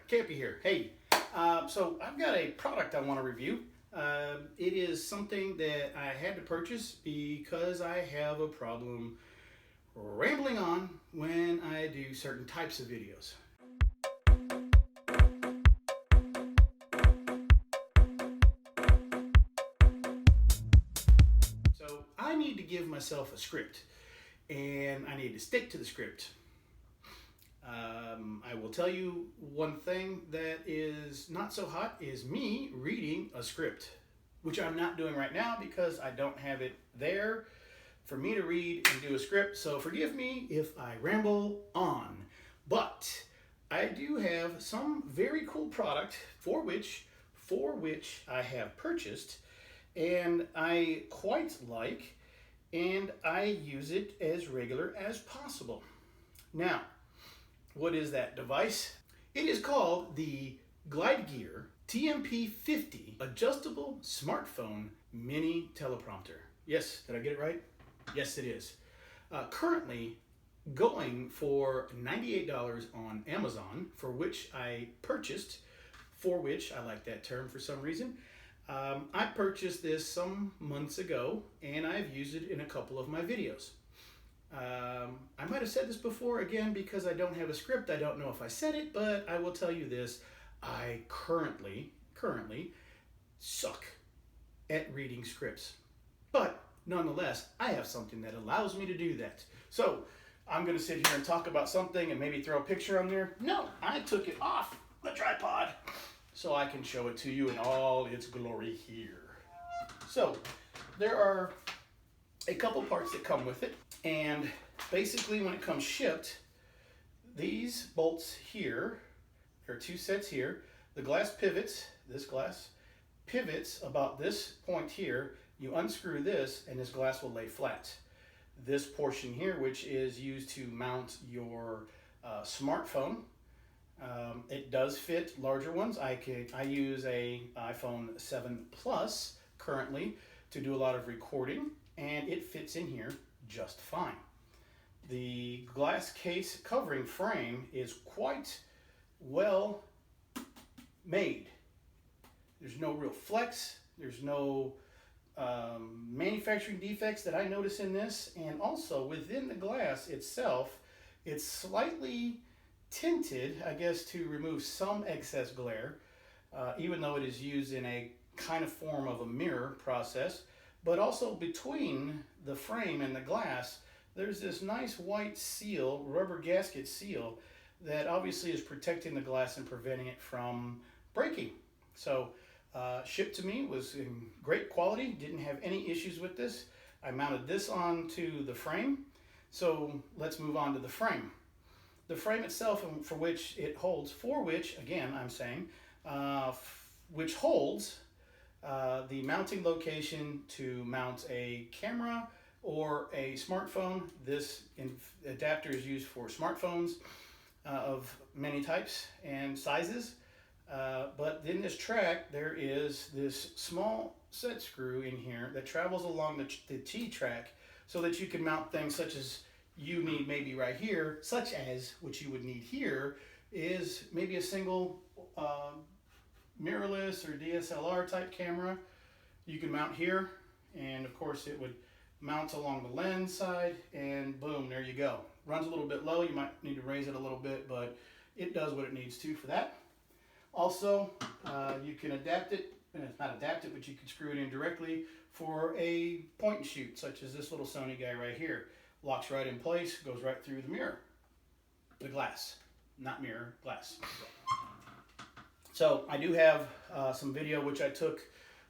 Campy here. Hey, so I've got a product I want to review. It is something that I had to purchase because I have a problem rambling on when I do certain types of videos. So I need to give myself a script, and I need to stick to the script. I will tell you one thing that is not so hot is me reading a script, which I'm not doing right now because I don't have it there for me to read and do a script. So forgive me if I ramble on, but I do have some very cool product for which I have purchased and I quite like, and I use it as regular as possible. Now, what is that device? It is called the Glide Gear TMP 50 Adjustable Smartphone Mini Teleprompter. Yes, did I get it right? Yes, it is. Currently going for $98 on Amazon, for which I purchased, for which I like that term for some reason. I purchased this some months ago, and I've used it in a couple of my videos. I might have said this before, again, because I don't have a script. I don't know if I said it, but I will tell you this. I currently suck at reading scripts. But nonetheless, I have something that allows me to do that. So I'm going to sit here and talk about something and maybe throw a picture on there. No, I took it off the tripod so I can show it to you in all its glory here. So there are a couple parts that come with it. And basically when it comes shipped, these bolts here, there are two sets here. The glass pivots, this glass pivots about this point here. You unscrew this and this glass will lay flat. This portion here, which is used to mount your smartphone, it does fit larger ones. I use a iPhone 7 Plus currently to do a lot of recording, and it fits in here just fine. The glass case covering frame is quite well made. There's no real flex. There's no manufacturing defects that I notice in this. And also within the glass itself, it's slightly tinted, I guess, to remove some excess glare, even though it is used in a kind of form of a mirror process. But also between the frame and the glass, there's this nice white seal, rubber gasket seal, that obviously is protecting the glass and preventing it from breaking. So shipped to me, was in great quality, didn't have any issues with this. I mounted this onto the frame. So let's move on to the frame. The frame itself, for which it holds, for which, again, I'm saying, which holds the mounting location to mount a camera or a smartphone. This adapter is used for smartphones of many types and sizes. But in this track, there is this small set screw in here that travels along the T-track so that you can mount things such as you need maybe right here, such as what you would need here is maybe a single mirrorless or DSLR type camera. You can mount here, and of course it would mount along the lens side, and boom, there you go. Runs a little bit low, you might need to raise it a little bit, but it does what it needs to for that. Also, you can adapt it, and it's not adapt it, but you can screw it in directly for a point and shoot, such as this little Sony guy right here. Locks right in place, goes right through the mirror, the glass, not mirror, glass. So I do have some video which I took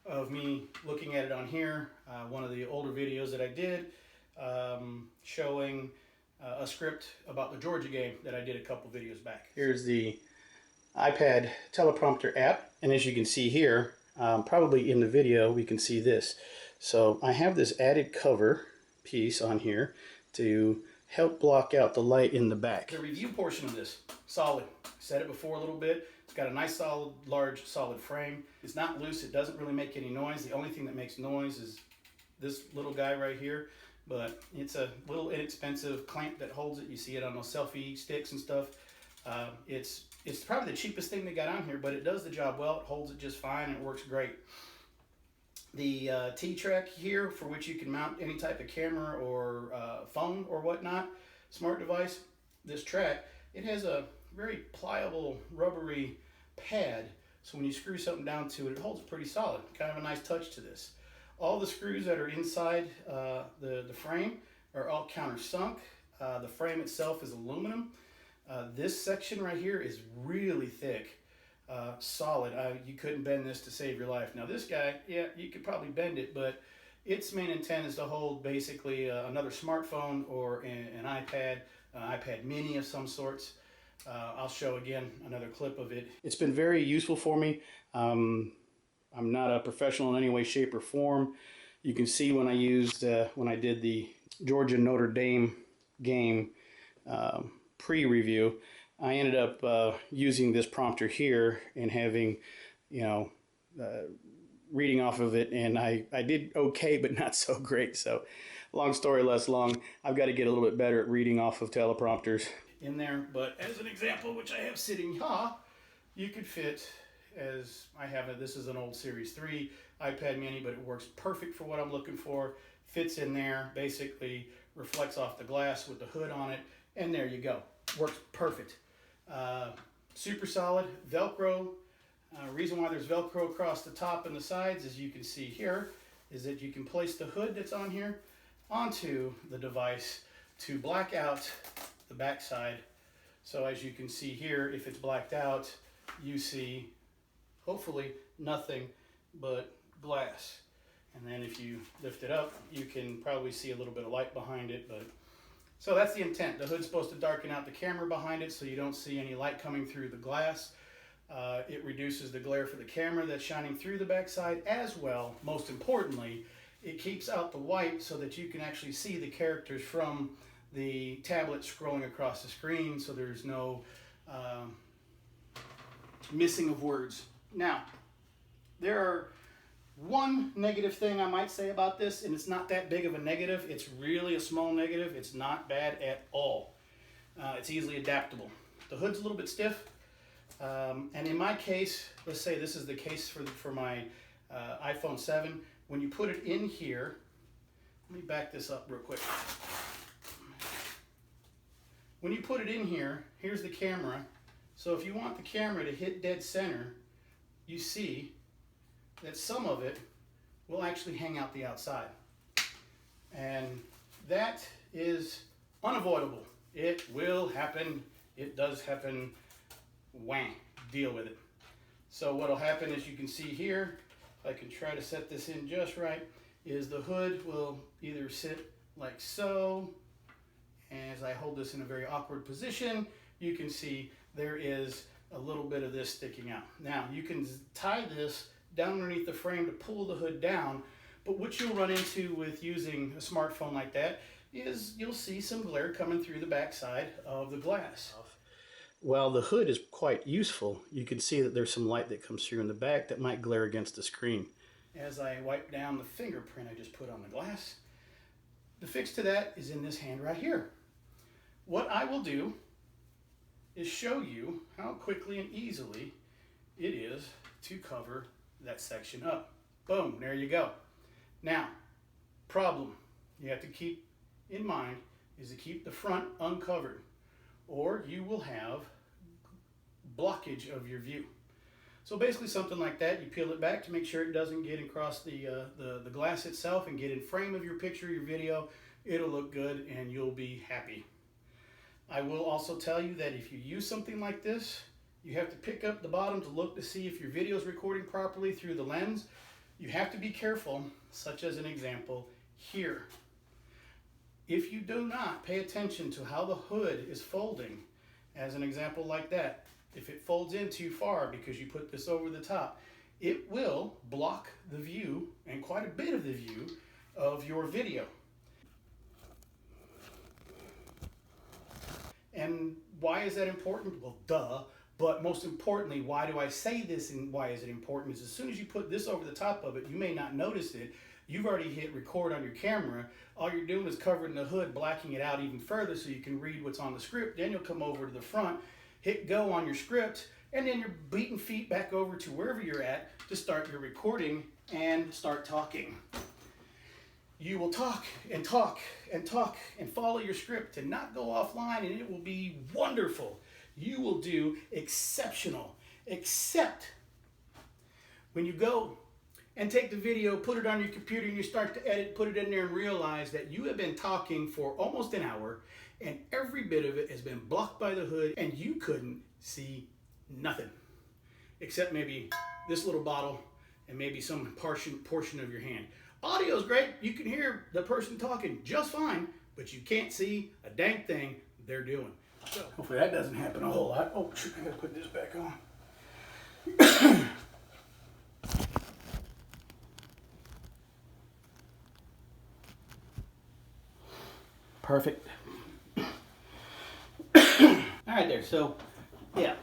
of me looking at it on here. One of the older videos that I did showing a script about the Georgia game that I did a couple videos back. Here's the iPad teleprompter app, and as you can see here, probably in the video we can see this. So I have this added cover piece on here to help block out the light in the back. The review portion of this, solid. Said it before a little bit. It's got a nice solid, large, solid frame. It's not loose. It doesn't really make any noise. The only thing that makes noise is this little guy right here. But it's a little inexpensive clamp that holds it. You see it on those selfie sticks and stuff. It's It's probably the cheapest thing they got on here, but it does the job well. It holds it just fine and it works great. The T-Track here, for which you can mount any type of camera or phone or whatnot, smart device. This track, it has a very pliable, rubbery pad, so when you screw something down to it, it holds pretty solid. Kind of a nice touch to this. All the screws that are inside the frame are all countersunk. The frame itself is aluminum. This section right here is really thick. Solid. You couldn't bend this to save your life. Now this guy, yeah, you could probably bend it, but its main intent is to hold basically another smartphone or an iPad, iPad mini of some sorts. I'll show again another clip of it. It's been very useful for me. I'm not a professional in any way, shape, or form. You can see when I did the Georgia Notre Dame game pre-review, I ended up using this prompter here and having, reading off of it, and I did okay, but not so great. So long story less long, I've got to get a little bit better at reading off of teleprompters in there. But as an example, which I have sitting here, you could fit, as I have it, this is an old Series 3 iPad mini, but it works perfect for what I'm looking for. Fits in there, basically reflects off the glass with the hood on it, and there you go. Works perfect. Super solid, Velcro. Reason why there's Velcro across the top and the sides, as you can see here, is that you can place the hood that's on here onto the device to black out the back side. So as you can see here, if it's blacked out, you see hopefully nothing but glass. And then if you lift it up, you can probably see a little bit of light behind it. But so that's the intent. The hood's supposed to darken out the camera behind it so you don't see any light coming through the glass. It reduces the glare for the camera that's shining through the backside as well. Most importantly, it keeps out the white so that you can actually see the characters from the tablet scrolling across the screen, so there's no missing of words. Now, there are one negative thing I might say about this, and it's not that big of a negative. It's really a small negative. It's not bad at all. It's easily adaptable. The hood's a little bit stiff. And in my case, let's say this is the case for my iPhone 7. When you put it in here, let me back this up real quick. When you put it in here, here's the camera. So if you want the camera to hit dead center, you see that some of it will actually hang out the outside. And that is unavoidable. It will happen. It does happen. Wham, deal with it. So what'll happen, as you can see here, if I can try to set this in just right, is the hood will either sit like so, and as I hold this in a very awkward position, you can see there is a little bit of this sticking out. Now you can tie this down underneath the frame to pull the hood down, but what you'll run into with using a smartphone like that is you'll see some glare coming through the back side of the glass. While the hood is quite useful, you can see that there's some light that comes through in the back that might glare against the screen. As I wipe down the fingerprint I just put on the glass, the fix to that is in this hand right here. What I will do is show you how quickly and easily it is to cover that section up. Boom, there you go. Now, problem you have to keep in mind is to keep the front uncovered, or you will have blockage of your view. So basically something like that, you peel it back to make sure it doesn't get across the glass itself and get in frame of your picture, your video. It'll look good and you'll be happy. I will also tell you that if you use something like this, you have to pick up the bottom to look to see if your video is recording properly through the lens. You have to be careful, such as an example here. If you do not pay attention to how the hood is folding, as an example like that, if it folds in too far because you put this over the top, it will block the view, and quite a bit of the view, of your video. And why is that important? Well, duh. But most importantly, why do I say this and why is it important? Is as soon as you put this over the top of it, you may not notice it. You've already hit record on your camera. All you're doing is covering the hood, blacking it out even further so you can read what's on the script. Then you'll come over to the front, hit go on your script, and then you're beating feet back over to wherever you're at to start your recording and start talking. You will talk and talk and talk and follow your script and not go offline, and it will be wonderful. You will do exceptional, except when you go and take the video, put it on your computer, and you start to edit, put it in there, and realize that you have been talking for almost an hour, and every bit of it has been blocked by the hood, and you couldn't see nothing, except maybe this little bottle and maybe some portion of your hand. Audio is great. You can hear the person talking just fine, but you can't see a dang thing they're doing. So hopefully that doesn't happen a whole lot. Oh, shoot, I gotta put this back on. Perfect. All right there, so yeah,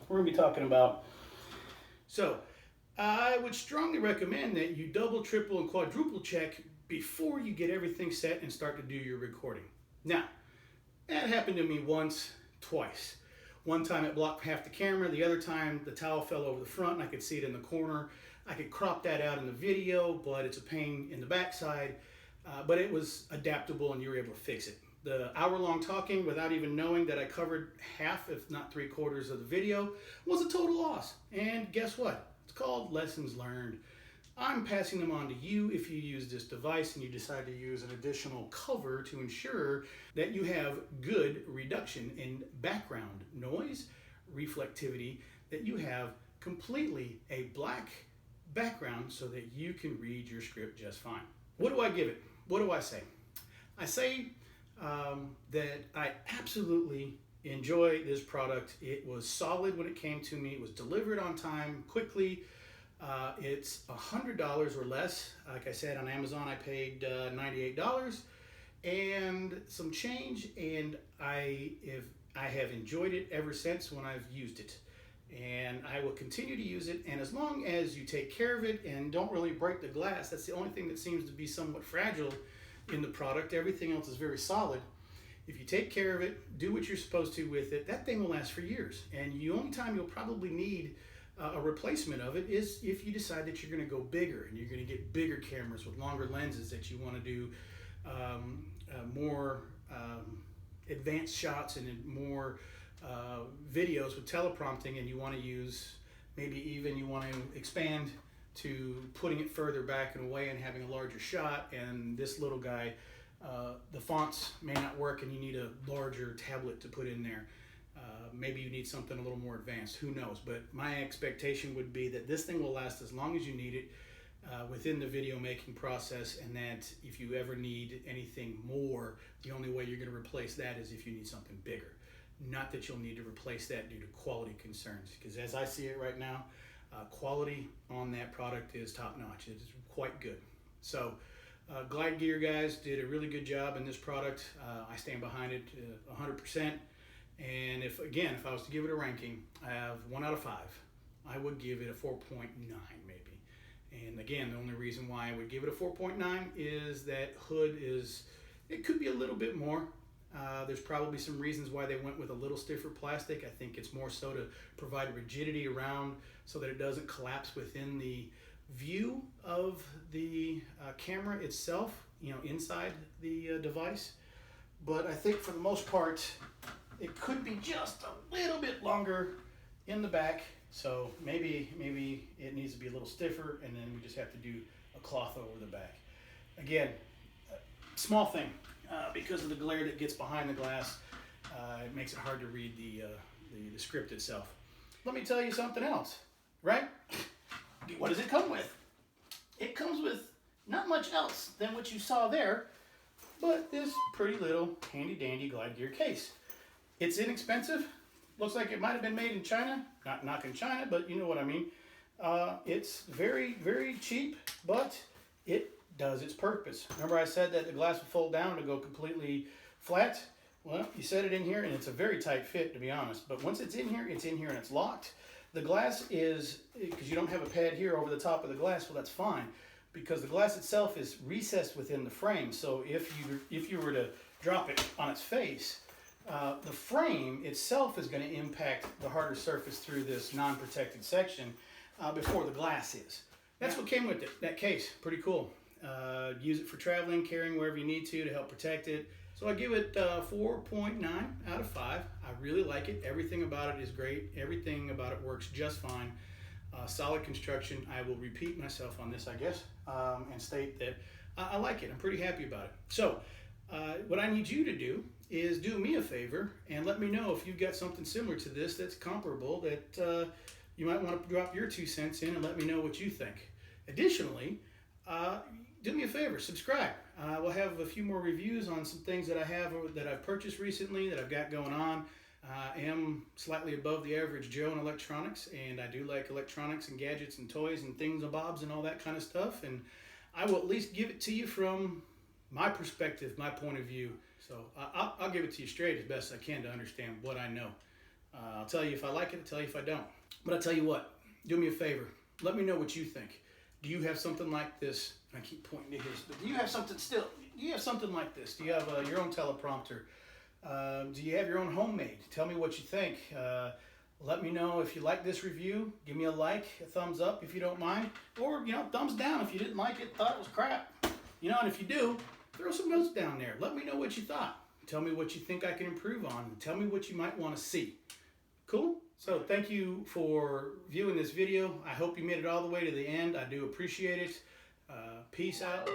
we're gonna be talking about, so I would strongly recommend that you double, triple, and quadruple check before you get everything set and start to do your recording. Now, that happened to me once, twice. One time it blocked half the camera, the other time the towel fell over the front and I could see it in the corner. I could crop that out in the video, but it's a pain in the backside. But it was adaptable and you were able to fix it. The hour-long talking without even knowing that I covered half, if not 3/4 of the video, was a total loss. And guess what? It's called lessons learned. I'm passing them on to you if you use this device and you decide to use an additional cover to ensure that you have good reduction in background noise, reflectivity, that you have completely a black background so that you can read your script just fine. What do I give it? What do I say? I say that I absolutely enjoy this product. It was solid when it came to me. It was delivered on time, quickly. It's $100 or less. Like I said, on Amazon I paid $98 and some change, and I have enjoyed it ever since when I've used it. And I will continue to use it, and as long as you take care of it and don't really break the glass, that's the only thing that seems to be somewhat fragile in the product. Everything else is very solid. If you take care of it, do what you're supposed to with it, that thing will last for years. And the only time you'll probably need a replacement of it is if you decide that you're going to go bigger and you're going to get bigger cameras with longer lenses, that you want to do more advanced shots and more videos with teleprompting, and you want to use, maybe even you want to expand to putting it further back and away and having a larger shot, and this little guy, the fonts may not work and you need a larger tablet to put in there. Maybe you need something a little more advanced, who knows, but my expectation would be that this thing will last as long as you need it within the video making process, and that if you ever need anything more, the only way you're going to replace that is if you need something bigger. Not that you'll need to replace that due to quality concerns, because as I see it right now, quality on that product is top notch. It's quite good. So Glide Gear guys did a really good job in this product. I stand behind it 100%. And if I was to give it a ranking, I have 1 out of 5. I would give it a 4.9 maybe. And again, the only reason why I would give it a 4.9 is that hood it could be a little bit more. There's probably some reasons why they went with a little stiffer plastic. I think it's more so to provide rigidity around so that it doesn't collapse within the view of the camera itself, inside the device. But I think for the most part, it could be just a little bit longer in the back. So maybe it needs to be a little stiffer, and then we just have to do a cloth over the back. Again, small thing. Because of the glare that gets behind the glass, it makes it hard to read the script itself. Let me tell you something else, right? What does it come with? It comes with not much else than what you saw there, but this pretty little handy dandy Glide Gear case. It's inexpensive. Looks like it might have been made in China. Not knocking China, but you know what I mean. It's very, very cheap, but it does its purpose. Remember I said that the glass would fold down to go completely flat? Well, you set it in here and it's a very tight fit, to be honest. But once it's in here and it's locked. The glass is, because you don't have a pad here over the top of the glass, well, that's fine, because the glass itself is recessed within the frame. So if you were to drop it on its face, The frame itself is going to impact the harder surface through this non-protected section before the glass is. That's what came with it, that case. Pretty cool. Use it for traveling, carrying wherever you need to help protect it. So I give it 4.9 out of 5. I really like it. Everything about it is great. Everything about it works just fine. Solid construction. I will repeat myself on this, I guess, and state that I like it. I'm pretty happy about it. So what I need you to do is do me a favor and let me know if you've got something similar to this that's comparable that you might want to drop your 2 cents in and let me know what you think. Additionally, do me a favor, subscribe. We'll have a few more reviews on some things that I've purchased recently that I've got going on. I am slightly above the average Joe in electronics, and I do like electronics and gadgets and toys and things and bobs and all that kind of stuff. And I will at least give it to you from my perspective, my point of view. So I'll give it to you straight as best I can to understand what I know. I'll tell you if I like it, I'll tell you if I don't. But I'll tell you what, do me a favor. Let me know what you think. Do you have something like this? I keep pointing to his, but do you have something like this? Do you have your own teleprompter? Do you have your own homemade? Tell me what you think. Let me know if you like this review. Give me a like, a thumbs up if you don't mind. Or, thumbs down if you didn't like it, thought it was crap. And if you do, throw some notes down there. Let me know what you thought. Tell me what you think I can improve on. Tell me what you might want to see. Cool? So thank you for viewing this video. I hope you made it all the way to the end. I do appreciate it. Peace out.